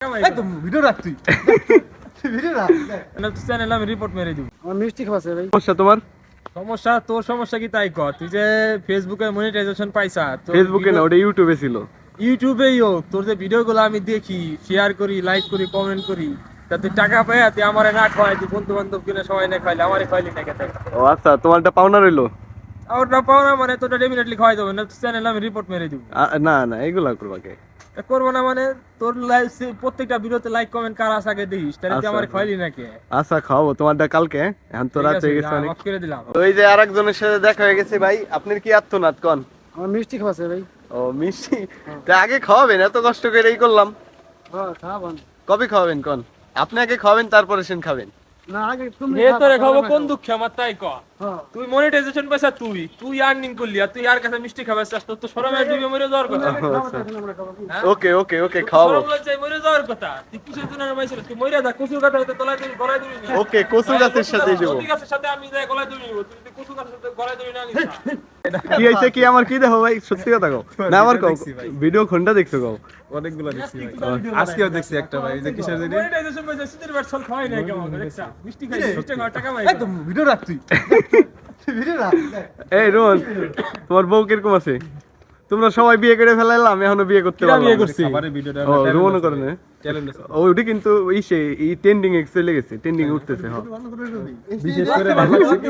একদম ভিডিও রাখ তুই ভিডিও রাখ না তুই চ্যানেলে আমি রিপোর্ট মেরে দিব। আমার মিষ্টি খাওয়াছে ভাই। সমস্যা তোমার? সমস্যা তোর সমস্যা কি তাই কর, তুই যে ফেসবুকে মনিটাইজেশন পাইছা, ফেসবুকে না, ওটা ইউটিউবে ছিল। ইউটিউবেই হোক, তোর যে ভিডিওগুলো আমি দেখি, শেয়ার করি, লাইক করি, কমেন্ট করি, তা তুই টাকা পাই তুই আমারে না খাওয়াই, তুই বন্ধু বান্ধব কিনে সবাই না খাইলে আমারে খাইলি না কেটে। ও আচ্ছা, তোমারটা পাওনা রইলো। ওটা পাও না মানে তোটা ডেফিনেটলি খাওয়াই দেবে না, চ্যানেলে আমি রিপোর্ট মেরে দিব। না না, এগুলা করবাকে করবো না মানে তোর লাইভ প্রত্যেকটা ভিডিওতে লাইক কমেন্ট কার আছে আগে দেখিস, তাহলে তুই আচ্ছা, আমারে খাইলি না কে। আচ্ছা খাওয়াবো তোমারটা কালকে, এখন তো রাত হয়ে গেছে অনেক। অফ করে দিলাম। ওই যে আরেকজনের সাথে দেখা হয়ে গেছে ভাই, আপনার কি আত্মনাদ কন? আমার মিষ্টি খাওয়াছে ভাই। ও মিষ্টি, তা আগে খাওয়াবেন, এত কষ্ট করে এই করলাম। হ্যাঁ খাওয়াবেন। কবে খাওয়াবেন কন? আপনি আগে খাওয়াবেন, তারপরে সেন খাবেন। না আগে তুমি এ তোরে খাবো কোন দুঃখে আমার তাই ক। হ্যাঁ তুই মনিটাইজেশন পয়সা তুই আর্নিং করলি আর তুই আর কাছে মিষ্টি খাবার চাস, তোর তো শরমের দিবে মরে যাওয়ার কথা। ওকে ওকে ওকে খাওয়াবো। শরম লজ্জায় মরে যাওয়ার কথা। তুই কিসের জন্য মাইছিল, তুই মইরা যা, কচুর কাটা হইতে গলায় দিবি না। ওকে, কচু গাছের সাথেই দেবো। কচু গাছের সাথে আমি যাই গলায় দিবি, তুই যদি কচু গাছের সাথে গলায় দিবি না নিস না। কি হয়েছে কি আমার, কি দেখো ভাই, সত্যি কথা কও না, আমার কও ভিডিও কোনটা দেখছো কও? অনেকগুলো দেখছি ভাই, আজকেও দেখছি একটা ভাই, এই যে কিসের জানি মনিটাইজেশন পয়সা সিটির বাট সল খাওয়াই না কেমন দেখছা, মিষ্টি খাই মিষ্টি খাওয়া টাকা পাই। একদম ভিডিও রাখ তুই ভিডিও রাখ। এই রোহন, তোমার বউ কিরকম আছে? তোমরা সবাই বিয়ে করে ফেলাইলাম, এখনো বিয়ে করতে কিরা পারলাম বিয়ে না। করছি? খাবারের ভিডিওটা ও রোহনও করে না? ট্যালেন্ট আছে ওইটা কিন্তু এই ট্রেন্ডিং এ চলে গেছে, ট্রেন্ডিং এ উঠতেছে। হ্যাঁ বিশেষ করে ভালো লাগছে কি